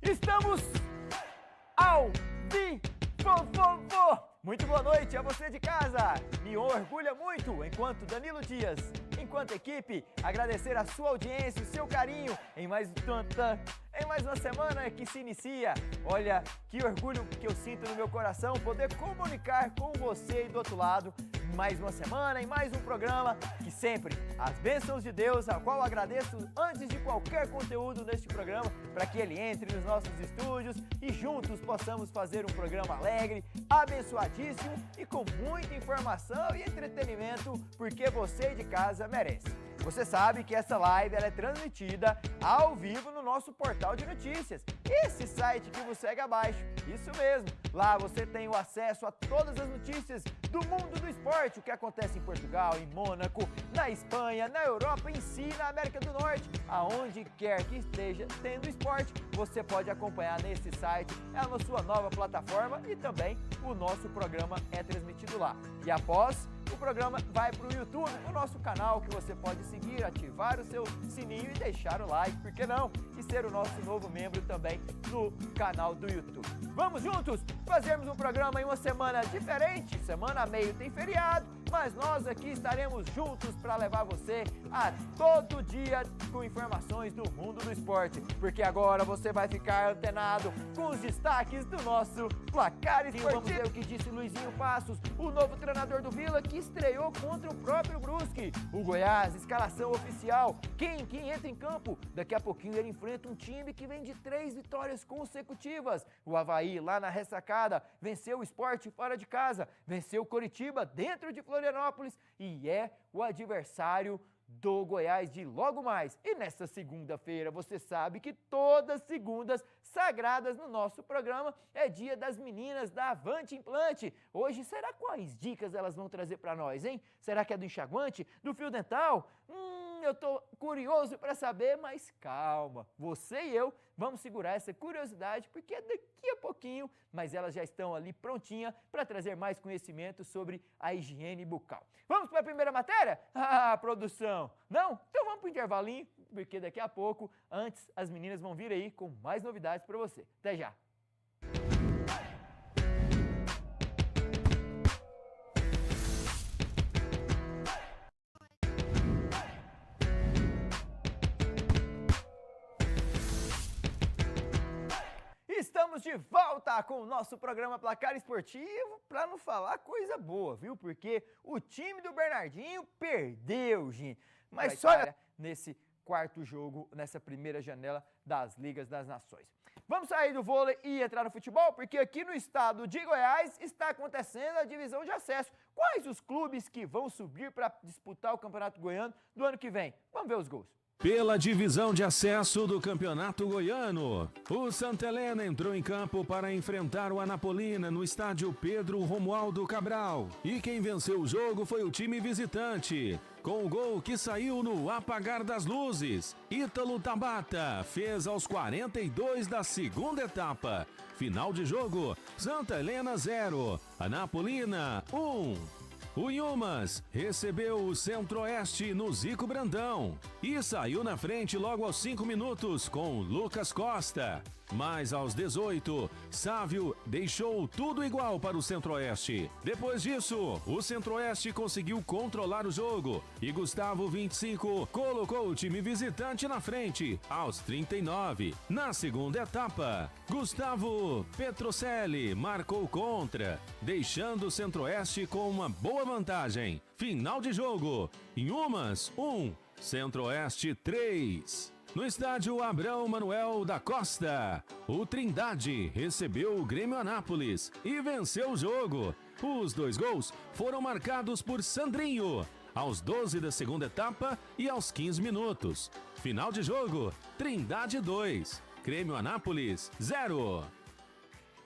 Estamos ao vivo! Muito boa noite a você de casa! Me orgulha muito, enquanto Danilo Dias, enquanto equipe, agradecer a sua audiência, o seu carinho em mais uma semana que se inicia. Olha, que orgulho que eu sinto no meu coração poder comunicar com você aí do outro lado. Mais uma semana e mais um programa que sempre as bênçãos de Deus, a qual agradeço antes de qualquer conteúdo neste programa, para que ele entre nos nossos estúdios e juntos possamos fazer um programa alegre, abençoadíssimo e com muita informação e entretenimento, porque você de casa merece. Você sabe que essa live ela é transmitida ao vivo no nosso portal de notícias, esse site que você segue abaixo, isso mesmo. Lá você tem o acesso a todas as notícias do mundo do esporte, o que acontece em Portugal, em Mônaco, na Espanha, na Europa em si, na América do Norte, aonde quer que esteja tendo esporte, você pode acompanhar nesse site, é a sua nova plataforma e também o nosso programa é transmitido lá. E após o programa vai para o YouTube, o nosso canal, que você pode seguir, ativar o seu sininho e deixar o like, por que não? E ser o nosso novo membro também no canal do YouTube. Vamos juntos fazermos um programa em uma semana diferente, semana meio tem feriado, mas nós aqui estaremos juntos para levar você a todo dia com informações do mundo do esporte, porque agora você vai ficar antenado com os destaques do nosso placar esportivo. Vamos ver o que disse Luizinho Passos, o novo treinador do Vila, que estreou contra o próprio Brusque. O Goiás, escalação oficial, quem entra em campo? Daqui a pouquinho ele enfrenta um time que vem de 3 vitórias consecutivas. O Avaí, lá na ressacada, venceu o Sport fora de casa, venceu o Coritiba dentro de Florianópolis e é o adversário do Goiás de logo mais. E nessa segunda-feira, você sabe que todas segundas sagradas no nosso programa é dia das meninas da Avante Implante. Hoje, será quais dicas elas vão trazer para nós, hein? Será que é do enxaguante, do fio dental? Eu tô curioso para saber, mas calma, você e eu vamos segurar essa curiosidade, porque é daqui a pouquinho, mas elas já estão ali prontinhas para trazer mais conhecimento sobre a higiene bucal. Vamos para a primeira matéria? Ah, produção! Não? Então vamos para o intervalinho, porque daqui a pouco, antes, as meninas vão vir aí com mais novidades para você. Até já! Estamos de volta com o nosso programa Placar Esportivo, para não falar coisa boa, viu? Porque o time do Bernardinho perdeu, gente. Mas só nesse quarto jogo, nessa primeira janela das Ligas das Nações. Vamos sair do vôlei e entrar no futebol, porque aqui no estado de Goiás está acontecendo a divisão de acesso. Quais os clubes que vão subir para disputar o Campeonato Goiano do ano que vem? Vamos ver os gols. Pela divisão de acesso do Campeonato Goiano, o Santa Helena entrou em campo para enfrentar o Anapolina no estádio Pedro Romualdo Cabral. E quem venceu o jogo foi o time visitante, com o gol que saiu no apagar das luzes. Ítalo Tabata fez aos 42 da segunda etapa. Final de jogo, Santa Helena 0, Anapolina 1. O Yumas recebeu o Centro-Oeste no Zico Brandão e saiu na frente logo aos 5 minutos com Lucas Costa. Mas aos 18, Sávio deixou tudo igual para o Centro-Oeste. Depois disso, o Centro-Oeste conseguiu controlar o jogo e Gustavo 25 colocou o time visitante na frente aos 39. Na segunda etapa, Gustavo Petrocelli marcou contra, deixando o Centro-Oeste com uma boa vantagem. Final de jogo, Yumas 1, Centro-Oeste 3. No estádio Abrão Manuel da Costa, o Trindade recebeu o Grêmio Anápolis e venceu o jogo. Os 2 gols foram marcados por Sandrinho, aos 12 da segunda etapa e aos 15 minutos. Final de jogo, Trindade 2, Grêmio Anápolis 0.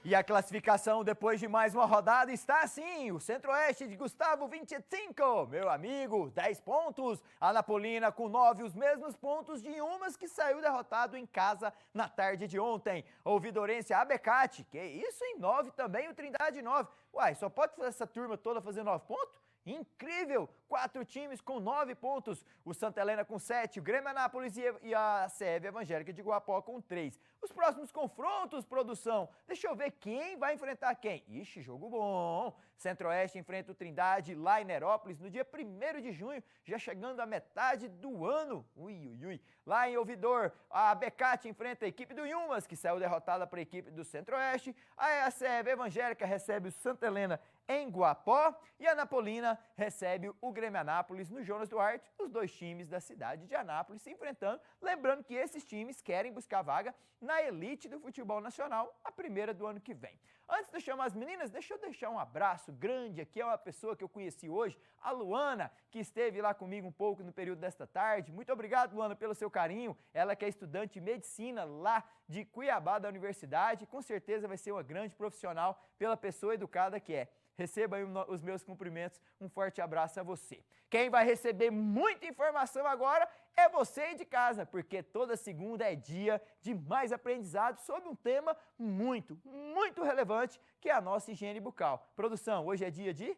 E a classificação depois de mais uma rodada está assim, o Centro-Oeste de Gustavo 25, meu amigo, 10 pontos, Anapolina com 9, os mesmos pontos de Yumas que saiu derrotado em casa na tarde de ontem. Ouvidorência Abecate, que isso em 9 também, o Trindade 9. Uai, só pode essa turma toda fazer 9 pontos? Incrível! 4 times com 9 pontos. O Santa Helena com 7, o Grêmio Anápolis e a CEV Evangélica de Guapó com 3. Os próximos confrontos, produção. Deixa eu ver quem vai enfrentar quem. Ixi, jogo bom. Centro-Oeste enfrenta o Trindade lá em Nerópolis no dia 1º de junho, já chegando à metade do ano. Ui, ui, ui. Lá em Ouvidor, a Becate enfrenta a equipe do Yumas, que saiu derrotada para a equipe do Centro-Oeste. A CEV Evangélica recebe o Santa Helena em Guapó e a Anapolina recebe o Grêmio Anápolis no Jonas Duarte, os 2 times da cidade de Anápolis se enfrentando. Lembrando que esses times querem buscar vaga na elite do futebol nacional, a primeira do ano que vem. Antes de chamar as meninas, deixa eu deixar um abraço grande aqui a uma pessoa que eu conheci hoje, a Luana, que esteve lá comigo um pouco no período desta tarde. Muito obrigado, Luana, pelo seu carinho. Ela que é estudante de medicina lá de Cuiabá da universidade, com certeza vai ser uma grande profissional pela pessoa educada que é. Receba aí os meus cumprimentos, um forte abraço a você. Quem vai receber muita informação agora é você aí de casa, porque toda segunda é dia de mais aprendizado sobre um tema muito, muito relevante, que é a nossa higiene bucal. Produção, hoje é dia de...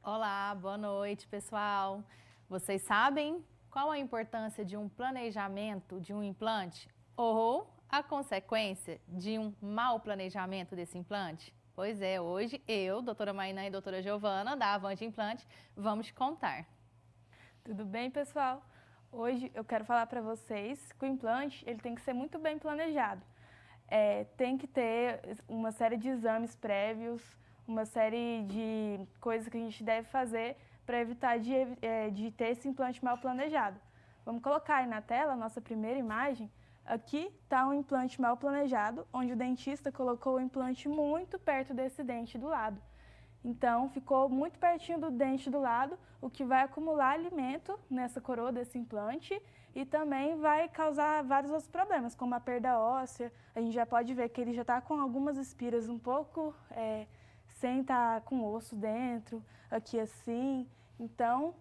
Olá, boa noite, pessoal. Vocês sabem qual a importância de um planejamento de um implante ou a consequência de um mau planejamento desse implante? Pois é, hoje eu, doutora Mainã e doutora Giovana, da Avante Implante, vamos te contar. Tudo bem, pessoal? Hoje eu quero falar para vocês que o implante ele tem que ser muito bem planejado. Tem que ter uma série de exames prévios, uma série de coisas que a gente deve fazer para evitar de ter esse implante mal planejado. Vamos colocar aí na tela a nossa primeira imagem. Aqui está um implante mal planejado, onde o dentista colocou o implante muito perto desse dente do lado. Então, ficou muito pertinho do dente do lado, o que vai acumular alimento nessa coroa desse implante e também vai causar vários outros problemas, como a perda óssea. A gente já pode ver que ele já está com algumas espiras um pouco sem estar com osso dentro, aqui assim. Então,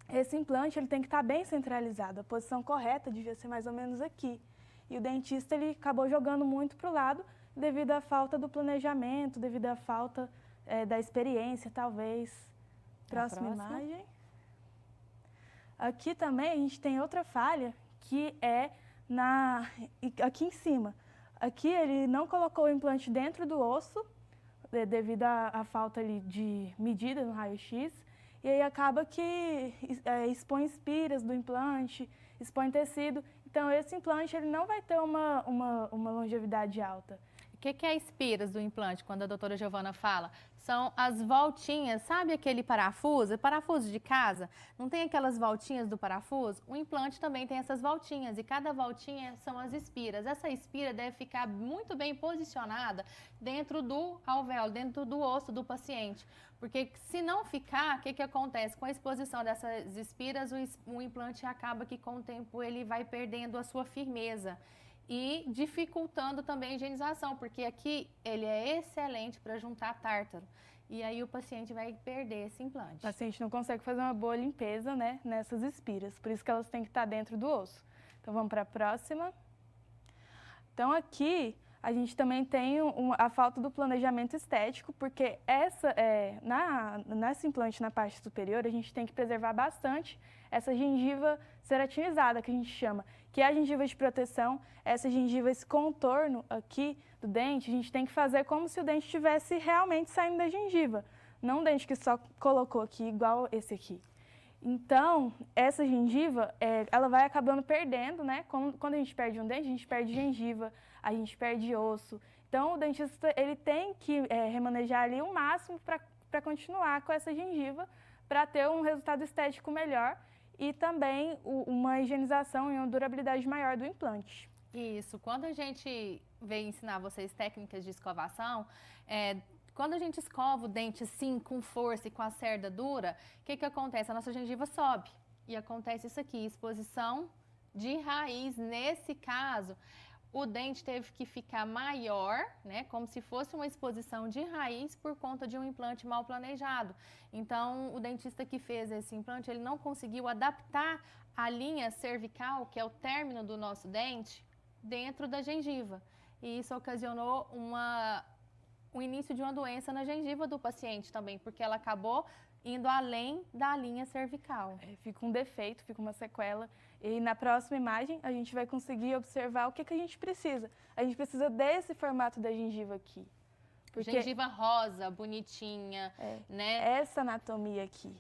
esse implante ele tem que estar bem centralizado, a posição correta devia ser mais ou menos aqui. E o dentista ele acabou jogando muito para o lado devido à falta do planejamento, devido à falta da experiência, talvez. Próxima imagem. Aqui também a gente tem outra falha, que é aqui em cima. Aqui ele não colocou o implante dentro do osso, devido à falta ali de medida no raio-x, e aí acaba que expõe espiras do implante, expõe tecido. Então, esse implante ele não vai ter uma longevidade alta. O que é espiras do implante, quando a doutora Giovana fala? São as voltinhas, sabe aquele parafuso? Parafuso de casa? Não tem aquelas voltinhas do parafuso? O implante também tem essas voltinhas e cada voltinha são as espiras. Essa espira deve ficar muito bem posicionada dentro do alvéolo, dentro do osso do paciente. Porque se não ficar, o que acontece? Com a exposição dessas espiras, o implante acaba que com o tempo ele vai perdendo a sua firmeza e dificultando também a higienização, porque aqui ele é excelente para juntar tártaro. E aí o paciente vai perder esse implante. O paciente não consegue fazer uma boa limpeza, né, nessas espiras, por isso que elas têm que estar dentro do osso. Então vamos para a próxima. Então aqui a gente também tem a falta do planejamento estético, porque nesse implante na parte superior a gente tem que preservar bastante essa gengiva ceratinizada, que a gente chama, que é a gengiva de proteção. Essa gengiva, esse contorno aqui do dente, a gente tem que fazer como se o dente estivesse realmente saindo da gengiva, não um dente que só colocou aqui, igual esse aqui. Então, essa gengiva, ela vai acabando perdendo, né? Quando a gente perde um dente, a gente perde gengiva, a gente perde osso. Então, o dentista ele tem que remanejar ali o máximo para continuar com essa gengiva, para ter um resultado estético melhor e também uma higienização e uma durabilidade maior do implante. Isso. Quando a gente veio ensinar vocês técnicas de escovação, quando a gente escova o dente assim, com força e com a cerda dura, o que acontece? A nossa gengiva sobe. E acontece isso aqui, exposição de raiz. Nesse caso, o dente teve que ficar maior, né? Como se fosse uma exposição de raiz por conta de um implante mal planejado. Então, o dentista que fez esse implante, ele não conseguiu adaptar a linha cervical, que é o término do nosso dente, dentro da gengiva. E isso ocasionou o início de uma doença na gengiva do paciente também, porque ela acabou indo além da linha cervical. Fica um defeito, fica uma sequela. E na próxima imagem a gente vai conseguir observar o que a gente precisa. A gente precisa desse formato da gengiva aqui. Porque gengiva rosa, bonitinha, né? Essa anatomia aqui.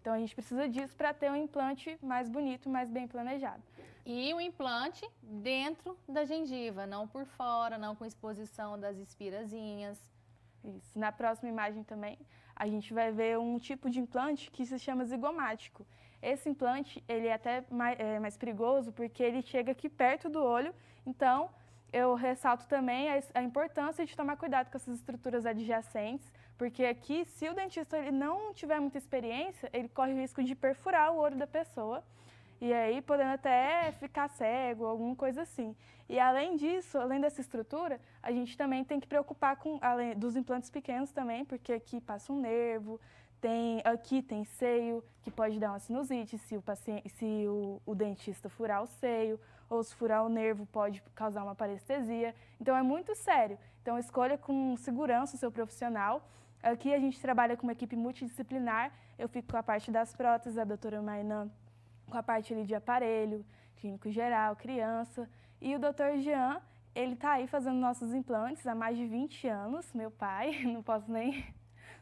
Então a gente precisa disso para ter um implante mais bonito, mais bem planejado. E o implante dentro da gengiva, não por fora, não com exposição das espirazinhas. Isso. Na próxima imagem também, a gente vai ver um tipo de implante que se chama zigomático. Esse implante, ele é até mais perigoso porque ele chega aqui perto do olho, então eu ressalto também a importância de tomar cuidado com essas estruturas adjacentes, porque aqui, se o dentista ele não tiver muita experiência, ele corre o risco de perfurar o olho da pessoa, e aí podendo até ficar cego, alguma coisa assim. E além disso, além dessa estrutura, a gente também tem que preocupar com, além dos implantes pequenos também, porque aqui passa um nervo, aqui tem seio, que pode dar uma sinusite se o dentista furar o seio, ou se furar o nervo pode causar uma parestesia. Então é muito sério. Então escolha com segurança o seu profissional. Aqui a gente trabalha com uma equipe multidisciplinar, eu fico com a parte das próteses, a doutora Mainan com a parte ali de aparelho, clínico geral, criança. E o doutor Jean, ele está aí fazendo nossos implantes há mais de 20 anos, meu pai, não posso nem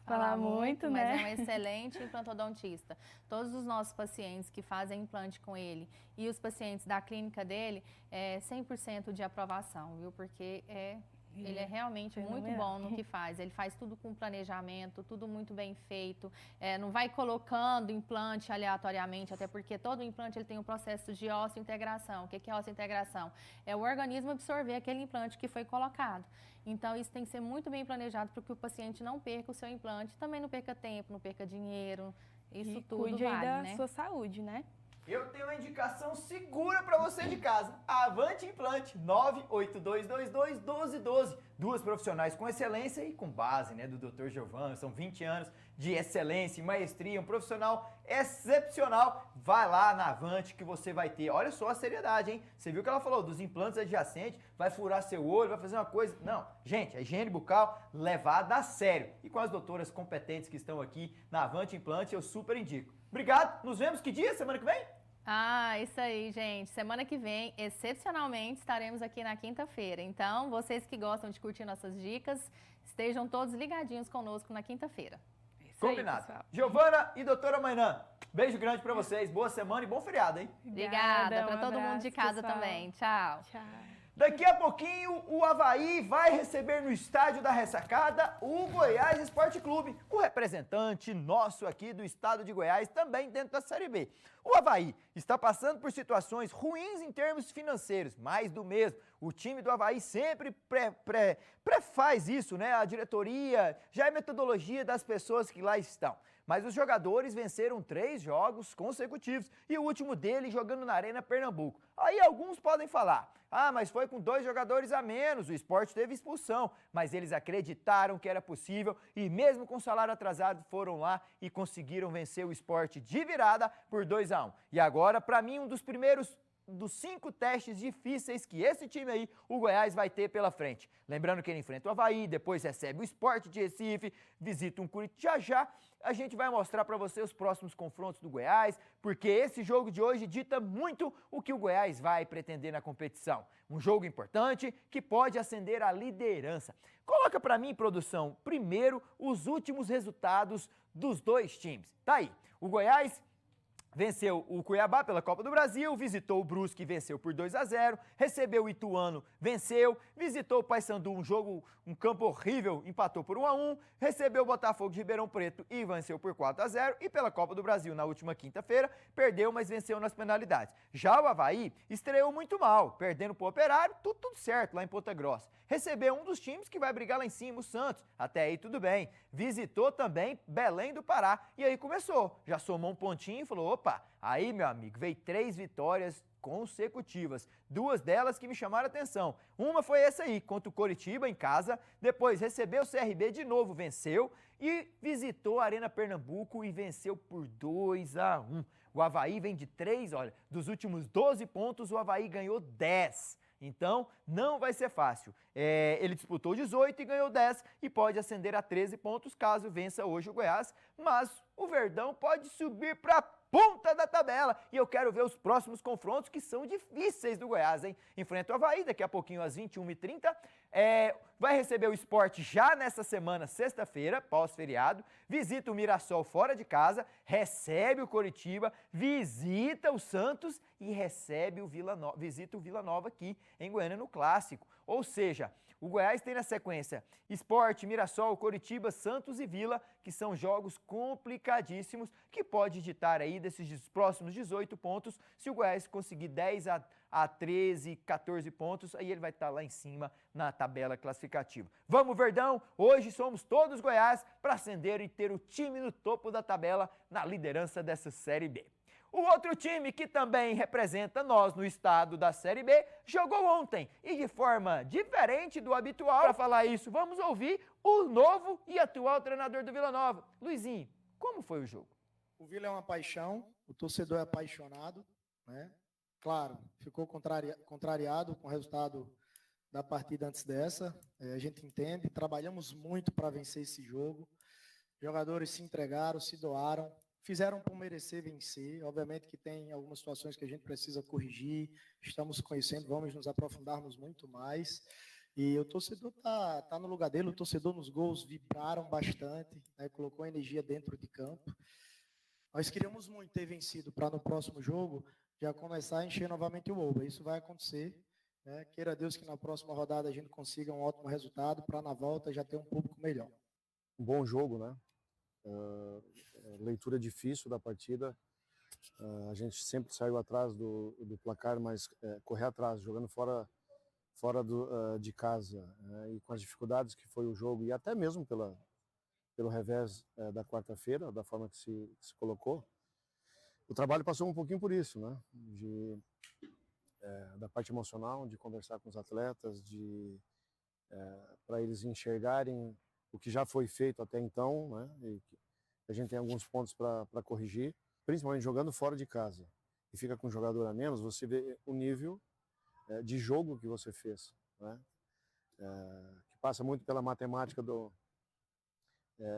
falar muito, né? Mas é um excelente implantodontista. Todos os nossos pacientes que fazem implante com ele e os pacientes da clínica dele, 100% de aprovação, viu? Porque ele é realmente muito bom no que faz. Ele faz tudo com planejamento, tudo muito bem feito. Não vai colocando implante aleatoriamente, até porque todo implante ele tem um processo de osseointegração. O que é osseointegração? É o organismo absorver aquele implante que foi colocado. Então, isso tem que ser muito bem planejado para que o paciente não perca o seu implante, também não perca tempo, não perca dinheiro. Isso tudo cuide vale, da né? sua saúde, né? Eu tenho uma indicação segura para você de casa. Avante Implante, 98222-1212. Duas profissionais com excelência e com base, né, do Dr. Giovanni. São 20 anos de excelência e maestria, um profissional excepcional. Vai lá na Avante que você vai ter. Olha só a seriedade, hein? Você viu que ela falou dos implantes adjacentes, vai furar seu olho, vai fazer uma coisa. Não, gente, a higiene bucal levada a sério. E com as doutoras competentes que estão aqui na Avante Implante, eu super indico. Obrigado, nos vemos que dia? Semana que vem? Isso aí, gente. Semana que vem, excepcionalmente, estaremos aqui na quinta-feira. Então, vocês que gostam de curtir nossas dicas, estejam todos ligadinhos conosco na quinta-feira. Combinado. Giovana e doutora Mainan, beijo grande pra vocês. Boa semana e bom feriado, hein? Obrigada para todo mundo de casa também. Tchau. Tchau. Daqui a pouquinho, o Avaí vai receber no estádio da Ressacada o Goiás Esporte Clube, o representante nosso aqui do estado de Goiás, também dentro da Série B. O Avaí está passando por situações ruins em termos financeiros, mais do mesmo. O time do Avaí sempre prefaz isso, né? A diretoria, já é metodologia das pessoas que lá estão. Mas os jogadores venceram 3 jogos consecutivos e o último deles jogando na Arena Pernambuco. Aí alguns podem falar, mas foi com 2 jogadores a menos, o Sport teve expulsão. Mas eles acreditaram que era possível e mesmo com salário atrasado foram lá e conseguiram vencer o Sport de virada por 2-1. E agora, para mim, um dos primeiros dos 5 testes difíceis que esse time aí, o Goiás, vai ter pela frente. Lembrando que ele enfrenta o Avaí, depois recebe o Sport de Recife, visita um Curitiba. Já a gente vai mostrar para você os próximos confrontos do Goiás, porque esse jogo de hoje dita muito o que o Goiás vai pretender na competição. Um jogo importante que pode acender a liderança. Coloca para mim, produção, primeiro os últimos resultados dos 2 times. Tá aí, o Goiás venceu o Cuiabá pela Copa do Brasil, visitou o Brusque e venceu por 2-0, recebeu o Ituano, venceu, visitou o Paysandu, um campo horrível, empatou por 1-1, recebeu o Botafogo de Ribeirão Preto e venceu por 4-0 e pela Copa do Brasil na última quinta-feira, perdeu, mas venceu nas penalidades. Já o Avaí estreou muito mal, perdendo pro Operário, tudo certo lá em Ponta Grossa. Recebeu um dos times que vai brigar lá em cima, o Santos, até aí tudo bem. Visitou também Belém do Pará e aí começou, já somou um pontinho e falou, opa, aí meu amigo, veio 3 vitórias consecutivas, 2 delas que me chamaram a atenção. Uma foi essa aí, contra o Coritiba em casa, depois recebeu o CRB de novo, venceu e visitou a Arena Pernambuco e venceu por 2-1. O Avaí vem de 3, olha, dos últimos 12 pontos o Avaí ganhou 10. Então, não vai ser fácil. Ele disputou 18 e ganhou 10 e pode ascender a 13 pontos caso vença hoje o Goiás, mas o Verdão pode subir para ponta da tabela. E eu quero ver os próximos confrontos que são difíceis do Goiás, hein? Enfrenta o Avaí daqui a pouquinho às 21h30. Vai receber o Sport já nessa semana, sexta-feira, pós-feriado. Visita o Mirassol fora de casa, recebe o Coritiba, visita o Santos e recebe visita o Vila Nova aqui em Goiânia no Clássico. Ou seja, o Goiás tem na sequência Sport, Mirassol, Coritiba, Santos e Vila, que são jogos complicadíssimos, que pode ditar aí desses próximos 18 pontos. Se o Goiás conseguir 10 a 13, 14 pontos, aí ele vai estar lá em cima na tabela classificativa. Vamos, Verdão! Hoje somos todos Goiás para ascender e ter o time no topo da tabela na liderança dessa Série B. O outro time que também representa nós no estado da Série B jogou ontem e de forma diferente do habitual. Para falar isso, vamos ouvir o novo e atual treinador do Vila Nova. Luizinho, como foi o jogo? O Vila é uma paixão, o torcedor é apaixonado, né? Claro, ficou contrariado com o resultado da partida antes dessa. A gente entende, trabalhamos muito para vencer esse jogo. Jogadores se entregaram, se doaram. Fizeram por merecer vencer. Obviamente que tem algumas situações que a gente precisa corrigir. Estamos conhecendo, vamos nos aprofundarmos muito mais. E o torcedor tá no lugar dele. O torcedor nos gols vibraram bastante, né? Colocou energia dentro de campo. Nós queríamos muito ter vencido para no próximo jogo já começar a encher novamente o Oba. Isso vai acontecer, né? Queira Deus que na próxima rodada a gente consiga um ótimo resultado para na volta já ter um público melhor. Um bom jogo, né? Leitura difícil da partida, a gente sempre saiu atrás do placar, mas correr atrás, jogando fora de casa, e com as dificuldades que foi o jogo e até mesmo pelo revés da quarta-feira, da forma que se colocou, o trabalho passou um pouquinho por isso, né? Da parte emocional, de conversar com os atletas, para eles enxergarem o que já foi feito até então, né? E a gente tem alguns pontos para corrigir, principalmente jogando fora de casa. E fica com um jogador a menos, você vê o nível de jogo que você fez, né? Que passa muito pela matemática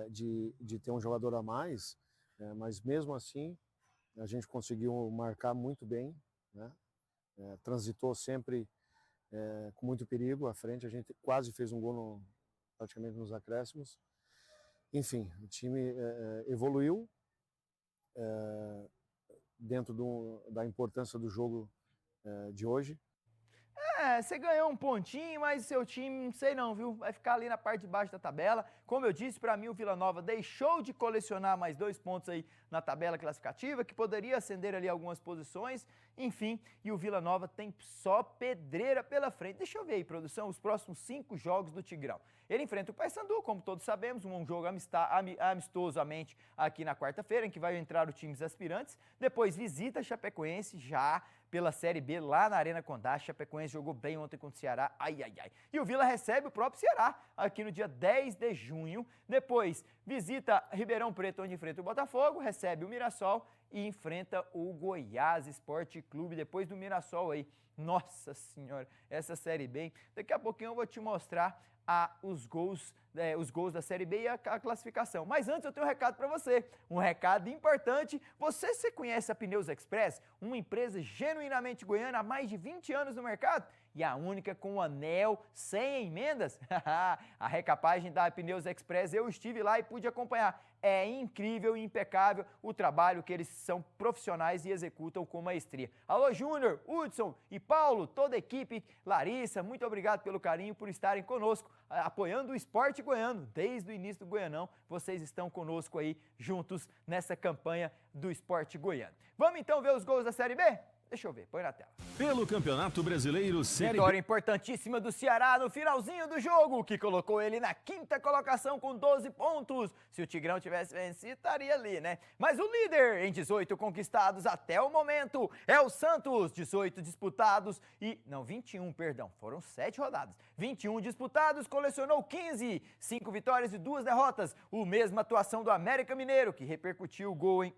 de ter um jogador a mais, mas mesmo assim a gente conseguiu marcar muito bem, né? Transitou sempre com muito perigo à frente, a gente quase fez um gol praticamente nos acréscimos. Enfim, o time evoluiu dentro da importância do jogo de hoje. Você ganhou um pontinho, mas seu time, não sei não, viu? Vai ficar ali na parte de baixo da tabela. Como eu disse, para mim o Vila Nova deixou de colecionar mais 2 pontos aí na tabela classificativa, que poderia acender ali algumas posições. Enfim, e o Vila Nova tem só pedreira pela frente. Deixa eu ver aí, produção, os próximos 5 jogos do Tigrão. Ele enfrenta o Paysandu, como todos sabemos, um jogo amistosamente aqui na quarta-feira, em que vai entrar os times aspirantes. Depois visita a Chapecoense já pela Série B lá na Arena Condá. Chapecoense jogou bem ontem contra o Ceará, ai. E o Vila recebe o próprio Ceará aqui no dia 10 de junho. Depois visita Ribeirão Preto, onde enfrenta o Botafogo, recebe o Mirassol e enfrenta o Goiás Esporte Clube. Depois do Mirassol aí, nossa senhora, essa Série B. Daqui a pouquinho eu vou te mostrar os gols da Série B e a classificação. Mas antes eu tenho um recado para você, um recado importante. Você conhece a Pneus Express? Uma empresa genuinamente goiana há mais de 20 anos no mercado? E a única com o anel sem emendas? A recapagem da Pneus Express, eu estive lá e pude acompanhar. É incrível e impecável o trabalho que eles são profissionais e executam com maestria. Alô, Júnior, Hudson e Paulo, toda a equipe, Larissa, muito obrigado pelo carinho, por estarem conosco, apoiando o esporte goiano. Desde o início do Goianão, vocês estão conosco aí, juntos, nessa campanha do esporte goiano. Vamos então ver os gols da Série B? Deixa eu ver, põe na tela. Pelo Campeonato Brasileiro Série B. Vitória importantíssima do Ceará no finalzinho do jogo, que colocou ele na 5ª colocação com 12 pontos. Se o Tigrão tivesse vencido, estaria ali, né? Mas o líder em 18 conquistados até o momento é o Santos. 18 disputados e... Não, 21, perdão. Foram 7 rodadas. 21 disputados, colecionou 15. 5 vitórias e 2 derrotas. O mesma atuação do América Mineiro, que repercutiu o gol em...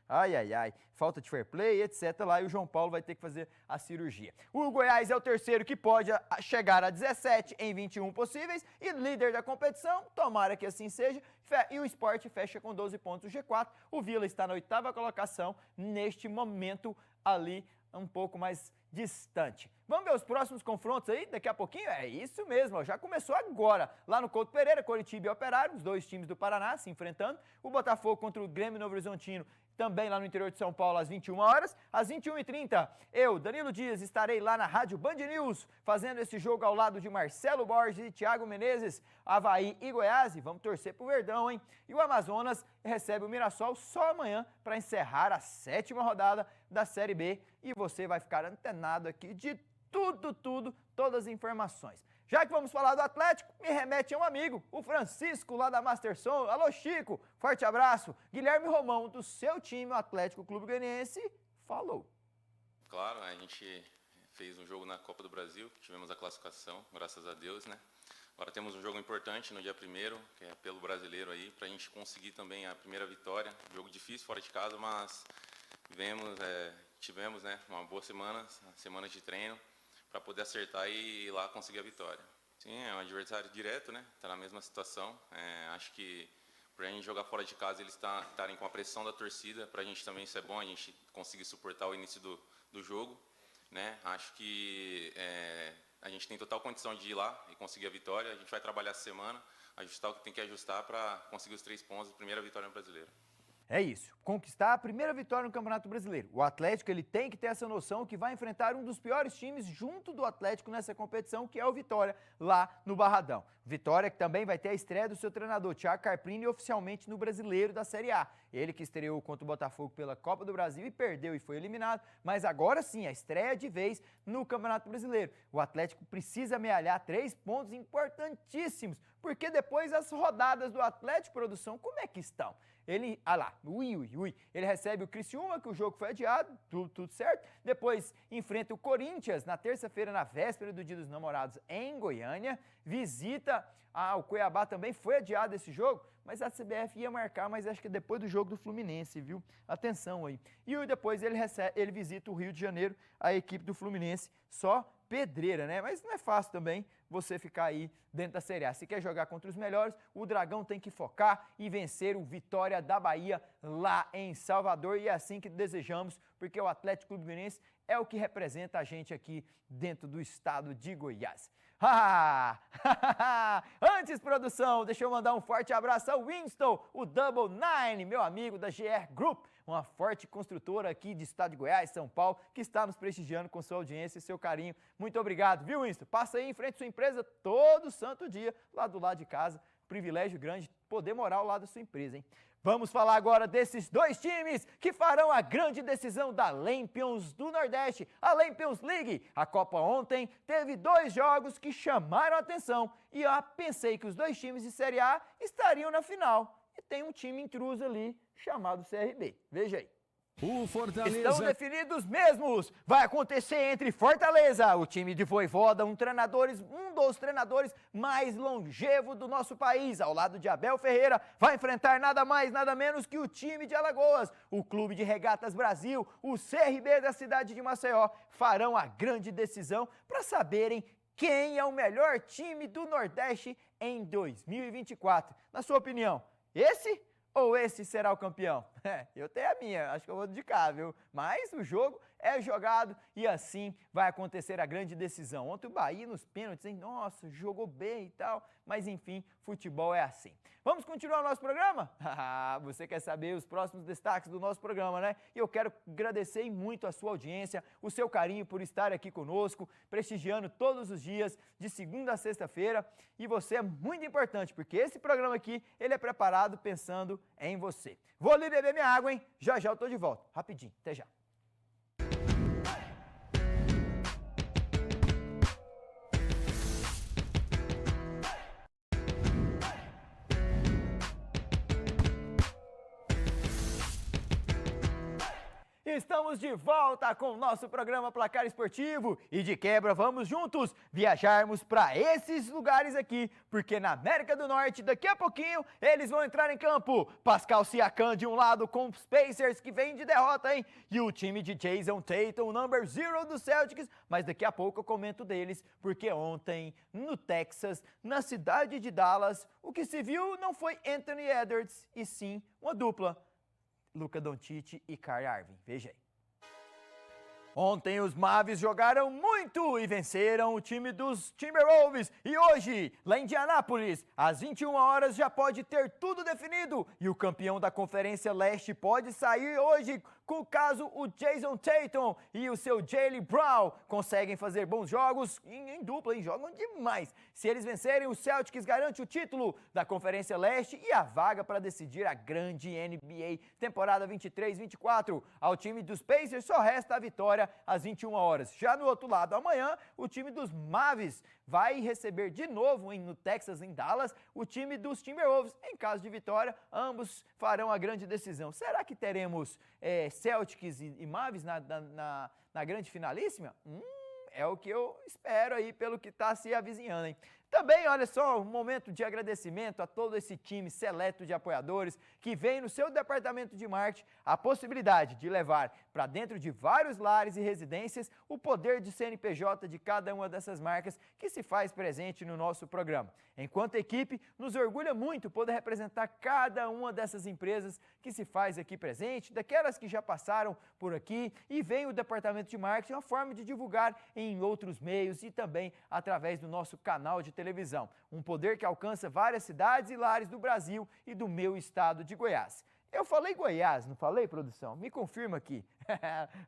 Ai. Falta de fair play, etc. atleta lá e o João Paulo vai ter que fazer a cirurgia. O Goiás é o terceiro que pode chegar a 17 em 21 possíveis e líder da competição, tomara que assim seja, e o Sport fecha com 12 pontos o G4. O Vila está na 8ª colocação, neste momento ali um pouco mais distante. Vamos ver os próximos confrontos aí daqui a pouquinho? É isso mesmo, ó, já começou agora. Lá no Couto Pereira, Coritiba e Operário, os dois times do Paraná se enfrentando. O Botafogo contra o Grêmio Novo Horizontino, também lá no interior de São Paulo, às 21 horas. Às 21h30, eu, Danilo Dias, estarei lá na Rádio Band News, fazendo esse jogo ao lado de Marcelo Borges e Thiago Menezes, Avaí e Goiás. E vamos torcer pro Verdão, hein? E o Amazonas recebe o Mirassol só amanhã para encerrar a 7ª rodada da Série B. E você vai ficar antenado aqui de todas as informações. Já que vamos falar do Atlético, me remete a um amigo, o Francisco, lá da Masterson. Alô, Chico, forte abraço. Guilherme Romão, do seu time, o Atlético Clube Goianiense, falou. Claro, a gente fez um jogo na Copa do Brasil, tivemos a classificação, graças a Deus, né? Agora temos um jogo importante no dia 1º, que é pelo brasileiro aí, para a gente conseguir também a primeira vitória. Jogo difícil fora de casa, mas tivemos, né, uma boa semana de treino, para poder acertar e ir lá conseguir a vitória. Sim, é um adversário direto, né? Está na mesma situação. Acho que para a gente jogar fora de casa, eles estarem com a pressão da torcida, para a gente também isso é bom, a gente conseguir suportar o início do jogo, né? Acho que a gente tem total condição de ir lá e conseguir a vitória. A gente vai trabalhar essa semana, ajustar o que tem que ajustar para conseguir os 3 pontos, a primeira vitória no Brasileiro. É isso, conquistar a primeira vitória no Campeonato Brasileiro. O Atlético ele tem que ter essa noção que vai enfrentar um dos piores times junto do Atlético nessa competição, que é o Vitória, lá no Barradão. Vitória que também vai ter a estreia do seu treinador, Thiago Carpini, oficialmente no Brasileiro da Série A. Ele que estreou contra o Botafogo pela Copa do Brasil e perdeu e foi eliminado, mas agora sim, a estreia de vez no Campeonato Brasileiro. O Atlético precisa amealhar 3 pontos importantíssimos, porque depois as rodadas do Atlético Produção, como é que estão? Ele, ele recebe o Criciúma, que o jogo foi adiado, tudo certo. Depois enfrenta o Corinthians na terça-feira, na véspera do Dia dos Namorados, em Goiânia. Visita o Cuiabá, também foi adiado esse jogo, mas a CBF ia marcar, mas acho que depois do jogo do Fluminense, viu? Atenção aí. E depois ele visita o Rio de Janeiro, a equipe do Fluminense, só pedreira, né? Mas não é fácil também você ficar aí dentro da Série A. Se quer jogar contra os melhores, o Dragão tem que focar e vencer o Vitória da Bahia lá em Salvador. E é assim que desejamos, porque o Atlético Clube Goianiense é o que representa a gente aqui dentro do estado de Goiás. Antes, produção, deixa eu mandar um forte abraço ao Winston, o Double Nine, meu amigo da GR Group, uma forte construtora aqui de estado de Goiás, São Paulo, que está nos prestigiando com sua audiência e seu carinho. Muito obrigado, viu, Winston? Passa aí em frente à sua empresa todo santo dia, lá do lado de casa. Privilégio grande poder morar ao lado da sua empresa, hein? Vamos falar agora desses 2 times que farão a grande decisão da Lampions do Nordeste, a Lampions League. A Copa ontem teve 2 jogos que chamaram a atenção e eu pensei que os 2 times de Série A estariam na final. E tem um time intruso ali chamado CRB. Veja aí. O Fortaleza... Estão definidos mesmos. Vai acontecer entre Fortaleza, o time de Vojvoda, um dos treinadores mais longevos do nosso país, ao lado de Abel Ferreira, vai enfrentar nada mais, nada menos que o time de Alagoas. O Clube de Regatas Brasil, o CRB da cidade de Maceió, farão a grande decisão para saberem quem é o melhor time do Nordeste em 2024. Na sua opinião, esse ou esse será o campeão? Eu tenho a minha, acho que eu vou de cá, viu? Mas o jogo é jogado e assim vai acontecer a grande decisão. Ontem o Bahia nos pênaltis, hein? Nossa, jogou bem e tal, mas enfim, futebol é assim. Vamos continuar o nosso programa? Você quer saber os próximos destaques do nosso programa, né? E eu quero agradecer muito a sua audiência, o seu carinho por estar aqui conosco, prestigiando todos os dias, de segunda a sexta-feira. E você é muito importante, porque esse programa aqui, ele é preparado pensando em você. Vou ali beber minha água, hein? Já eu tô de volta. Rapidinho, até já. Estamos de volta com o nosso programa Placar Esportivo e de quebra vamos juntos viajarmos para esses lugares aqui, porque na América do Norte daqui a pouquinho eles vão entrar em campo. Pascal Siakam de um lado com os Pacers que vem de derrota, hein? E o time de Jason Tatum, o number 0 do Celtics, mas daqui a pouco eu comento deles, porque ontem no Texas, na cidade de Dallas, o que se viu não foi Anthony Edwards, e sim uma dupla. Luka Doncic e Kyrie Irving. Veja aí. Ontem os Mavs jogaram muito e venceram o time dos Timberwolves. E hoje, lá em Indianápolis, às 21 horas já pode ter tudo definido. E o campeão da Conferência Leste pode sair hoje, com caso o Jason Tatum e o seu Jaylen Brown conseguem fazer bons jogos em dupla, hein? Jogam demais. Se eles vencerem, o Celtics garante o título da Conferência Leste e a vaga para decidir a grande NBA temporada 23-24. Ao time dos Pacers só resta a vitória às 21 horas. Já no outro lado, amanhã, o time dos Mavs vai receber de novo no Texas, em Dallas, o time dos Timberwolves. Em caso de vitória, ambos farão a grande decisão. Será que teremos Celtics e Mavs na grande finalíssima? É o que eu espero aí, pelo que está se avizinhando, hein? Também, olha só, um momento de agradecimento a todo esse time seleto de apoiadores que vem no seu departamento de marketing a possibilidade de levar para dentro de vários lares e residências o poder de CNPJ de cada uma dessas marcas que se faz presente no nosso programa. Enquanto equipe, nos orgulha muito poder representar cada uma dessas empresas que se faz aqui presente, daquelas que já passaram por aqui, e vem o departamento de marketing, uma forma de divulgar em outros meios e também através do nosso canal de televisão. Um poder que alcança várias cidades e lares do Brasil e do meu estado de Goiás. Eu falei Goiás, não falei, produção? Me confirma aqui.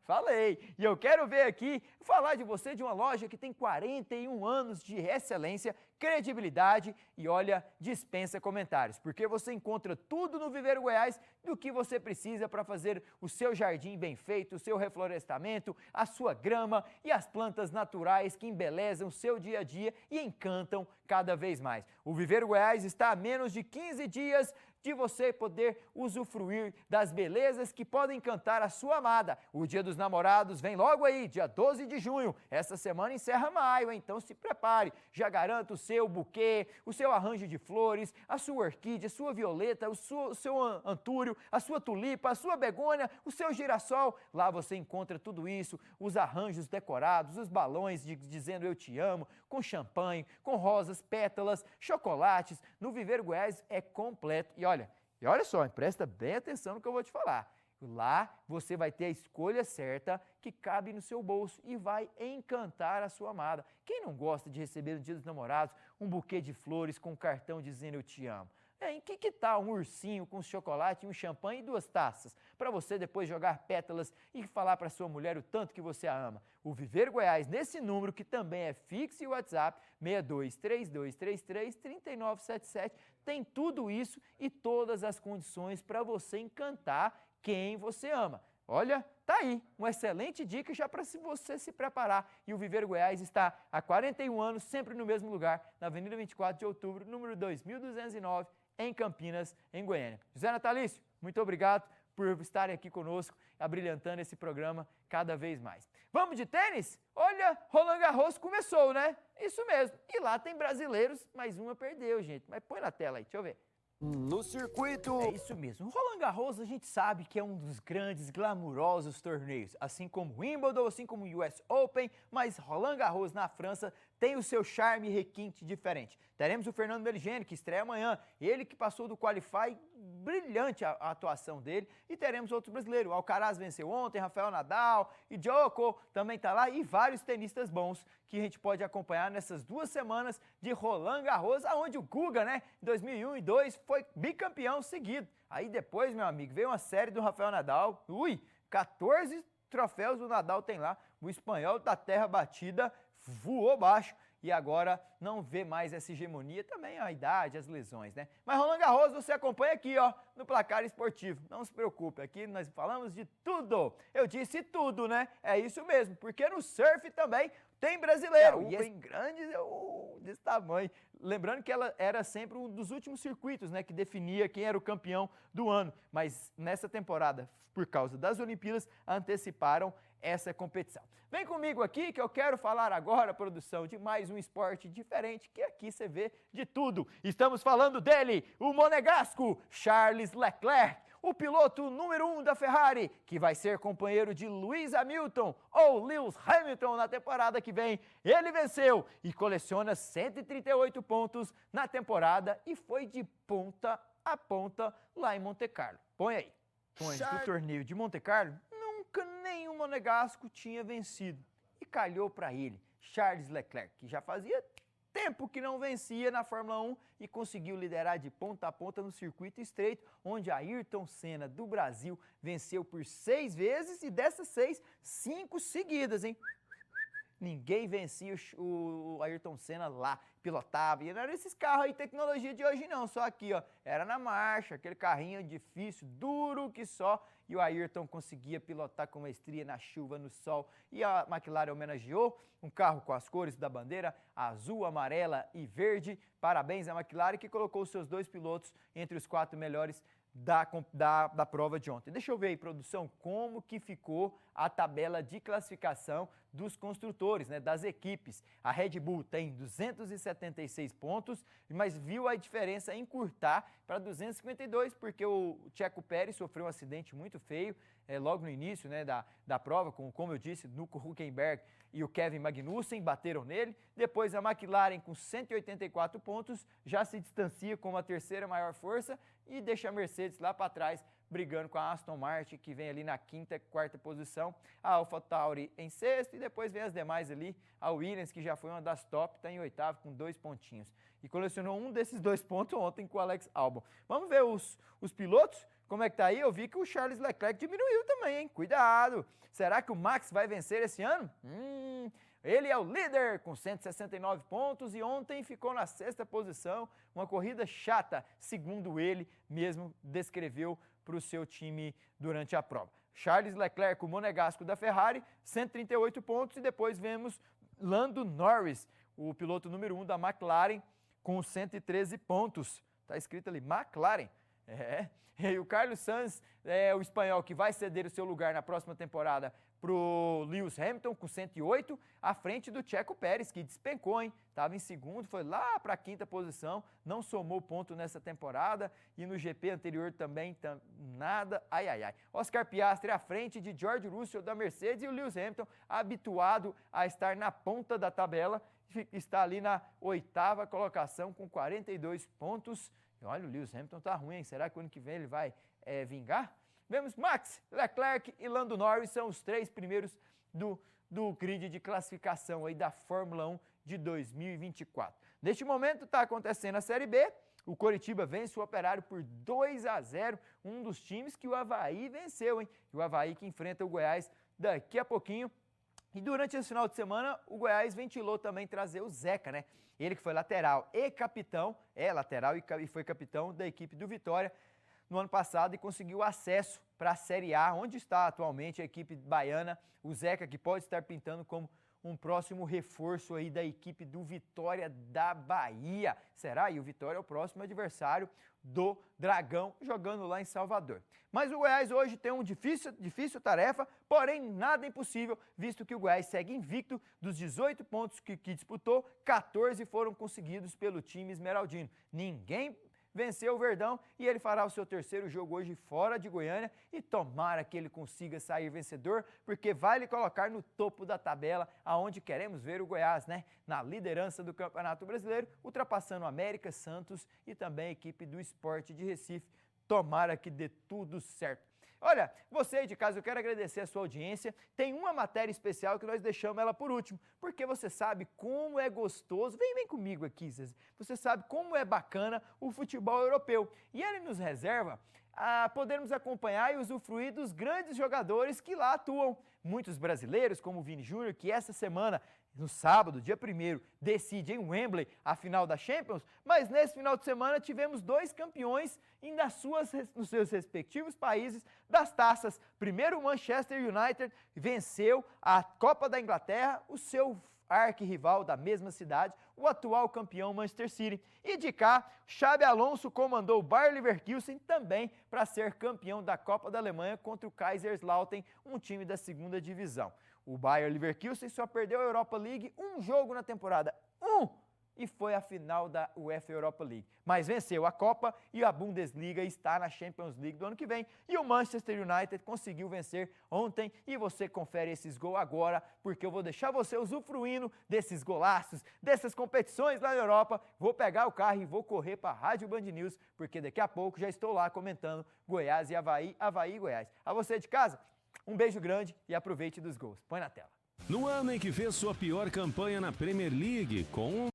Falei. E eu quero ver aqui, falar de você, de uma loja que tem 41 anos de excelência, credibilidade e, olha, dispensa comentários. Porque você encontra tudo no Viveiro Goiás do que você precisa para fazer o seu jardim bem feito, o seu reflorestamento, a sua grama e as plantas naturais que embelezam o seu dia a dia e encantam cada vez mais. O Viveiro Goiás está a menos de 15 dias de você poder usufruir das belezas que podem encantar a sua amada. O Dia dos Namorados vem logo aí, dia 12 de junho. Essa semana encerra maio, então se prepare. Já garanta o seu buquê, o seu arranjo de flores, a sua orquídea, a sua violeta, o seu antúrio, a sua tulipa, a sua begônia, o seu girassol. Lá você encontra tudo isso, os arranjos decorados, os balões dizendo eu te amo, com champanhe, com rosas, pétalas, chocolates. No Viveiro Goiás é completo. E olha só, presta bem atenção no que eu vou te falar. Lá você vai ter a escolha certa que cabe no seu bolso e vai encantar a sua amada. Quem não gosta de receber no Dia dos Namorados um buquê de flores com um cartão dizendo eu te amo? Em que tal um ursinho com chocolate, um champanhe e 2 taças? Para você depois jogar pétalas e falar para sua mulher o tanto que você a ama. O Viveiro Goiás, nesse número que também é fixo e WhatsApp, 6232333977, tem tudo isso e todas as condições para você encantar quem você ama. Olha, tá aí, uma excelente dica já para você se preparar. E o Viveiro Goiás está há 41 anos, sempre no mesmo lugar, na Avenida 24 de Outubro, número 2209, em Campinas, em Goiânia. José Natalício, muito obrigado por estarem aqui conosco, abrilhantando esse programa cada vez mais. Vamos de tênis? Olha, Roland Garros começou, né? Isso mesmo. E lá tem brasileiros, mas uma perdeu, gente. Mas põe na tela aí, deixa eu ver. No circuito. É isso mesmo. O Roland Garros a gente sabe que é um dos grandes, glamurosos torneios, assim como o Wimbledon, assim como o US Open, mas Roland Garros na França tem o seu charme e requinte diferente. Teremos o Fernando Meligeni, que estreia amanhã, ele que passou do Qualify, brilhante a atuação dele, e teremos outros brasileiros. O Alcaraz venceu ontem, Rafael Nadal, e Djoko também está lá, e vários tenistas bons que a gente pode acompanhar nessas 2 semanas de Roland Garros, onde o Guga, né, em 2001 e 2002, foi bicampeão seguido. Aí depois, meu amigo, veio uma série do Rafael Nadal, 14 troféus o Nadal tem lá, o espanhol da terra batida voou baixo e agora não vê mais essa hegemonia, também a idade, as lesões, né? Mas Roland Garros você acompanha aqui, ó, no Placar Esportivo. Não se preocupe, aqui nós falamos de tudo. Eu disse tudo, né? É isso mesmo, porque no surf também tem brasileiro, É, e bem grande, desse tamanho. Lembrando que ela era sempre um dos últimos circuitos, né, que definia quem era o campeão do ano. Mas nessa temporada, por causa das Olimpíadas, anteciparam essa competição. Vem comigo aqui que eu quero falar agora, produção, de mais um esporte diferente, que aqui você vê de tudo. Estamos falando dele, o monegasco Charles Leclerc, o piloto número 1 da Ferrari, que vai ser companheiro de Lewis Hamilton ou Lewis Hamilton na temporada que vem. Ele venceu e coleciona 138 pontos na temporada e foi de ponta a ponta lá em Monte Carlo. Põe aí. Do torneio de Monte Carlo, nunca nenhum monegasco tinha vencido. E calhou para ele, Charles Leclerc, que já fazia tempo que não vencia na Fórmula 1 e conseguiu liderar de ponta a ponta no circuito estreito, onde Ayrton Senna do Brasil venceu por 6 vezes e dessas 6, 5 seguidas, hein? Ninguém vencia o Ayrton Senna lá, pilotava. E não era esses carros aí, tecnologia de hoje não, só aqui, ó. Era na marcha, aquele carrinho difícil, duro que só. E o Ayrton conseguia pilotar com maestria na chuva, no sol. E a McLaren homenageou um carro com as cores da bandeira, azul, amarela e verde. Parabéns à McLaren, que colocou seus 2 pilotos entre os 4 melhores da prova de ontem. Deixa eu ver aí, produção, como que ficou a tabela de classificação dos construtores, né, das equipes. A Red Bull tem 276 pontos, mas viu a diferença encurtar para 252, porque o Checo Pérez sofreu um acidente muito feio logo no início, né, da prova, como eu disse, Nico Hülkenberg e o Kevin Magnussen bateram nele. Depois a McLaren, com 184 pontos, já se distancia como a terceira maior força e deixa a Mercedes lá para trás, brigando com a Aston Martin, que vem ali na 5ª, 4ª posição, a AlphaTauri em 6º e depois vem as demais ali, a Williams, que já foi uma das top, está em 8º com 2 pontinhos. E colecionou um desses 2 pontos ontem com o Alex Albon. Vamos ver os pilotos? Como é que tá aí? Eu vi que o Charles Leclerc diminuiu também, hein? Cuidado! Será que o Max vai vencer esse ano? Ele é o líder com 169 pontos e ontem ficou na 6ª posição. Uma corrida chata, segundo ele mesmo descreveu para o seu time durante a prova. Charles Leclerc, o monegasco da Ferrari, 138 pontos. E depois vemos Lando Norris, o piloto número 1 da McLaren, com 113 pontos. Está escrito ali, McLaren. E o Carlos Sainz é o espanhol que vai ceder o seu lugar na próxima temporada para o Lewis Hamilton com 108, à frente do Checo Pérez, que despencou, hein? Estava em 2º, foi lá para a 5ª posição, não somou ponto nessa temporada e no GP anterior também nada, Oscar Piastri à frente de George Russell da Mercedes e o Lewis Hamilton, habituado a estar na ponta da tabela, está ali na 8ª colocação com 42 pontos. E olha, o Lewis Hamilton tá ruim, hein? Será que o ano que vem ele vai vingar? Vemos Max, Leclerc e Lando Norris são os 3 primeiros do grid de classificação aí da Fórmula 1 de 2024. Neste momento está acontecendo a Série B, o Coritiba vence o Operário por 2-0, um dos times que o Avaí venceu, hein? E o Avaí que enfrenta o Goiás daqui a pouquinho. E durante esse final de semana, o Goiás ventilou também trazer o Zeca, né? Ele que foi lateral e capitão, lateral e foi capitão da equipe do Vitória no ano passado e conseguiu acesso para a Série A, onde está atualmente a equipe baiana, o Zeca, que pode estar pintando como um próximo reforço aí da equipe do Vitória da Bahia. Será? E o Vitória é o próximo adversário do Dragão, jogando lá em Salvador. Mas o Goiás hoje tem uma difícil tarefa, porém nada impossível, visto que o Goiás segue invicto. Dos 18 pontos que disputou, 14 foram conseguidos pelo time esmeraldino. Ninguém venceu o Verdão e ele fará o seu terceiro jogo hoje fora de Goiânia e tomara que ele consiga sair vencedor, porque vai lhe colocar no topo da tabela, aonde queremos ver o Goiás, né? Na liderança do Campeonato Brasileiro, ultrapassando América, Santos e também a equipe do Sport de Recife. Tomara que dê tudo certo. Olha, você aí de casa, eu quero agradecer a sua audiência. Tem uma matéria especial que nós deixamos ela por último, porque você sabe como é gostoso. Vem comigo aqui, Zezé. Você sabe como é bacana o futebol europeu. E ele nos reserva a podermos acompanhar e usufruir dos grandes jogadores que lá atuam. Muitos brasileiros, como o Vini Júnior, que essa semana, no sábado, dia 1º, decide em Wembley a final da Champions, mas nesse final de semana tivemos 2 campeões nos seus respectivos países das taças. Primeiro, o Manchester United venceu a Copa da Inglaterra, o seu arquirrival da mesma cidade, o atual campeão Manchester City. E de cá, Xabi Alonso comandou o Bayer Leverkusen também para ser campeão da Copa da Alemanha contra o Kaiserslautern, um time da segunda divisão. O Bayer Leverkusen só perdeu a Europa League um jogo na temporada, e foi a final da UEFA Europa League. Mas venceu a Copa e a Bundesliga está na Champions League do ano que vem. E o Manchester United conseguiu vencer ontem e você confere esses gols agora, porque eu vou deixar você usufruindo desses golaços, dessas competições lá na Europa. Vou pegar o carro e vou correr para a Rádio Band News, porque daqui a pouco já estou lá comentando Goiás e Avaí, Avaí e Goiás. A você de casa, um beijo grande e aproveite dos gols. Põe na tela. No ano em que fez sua pior campanha na Premier League, com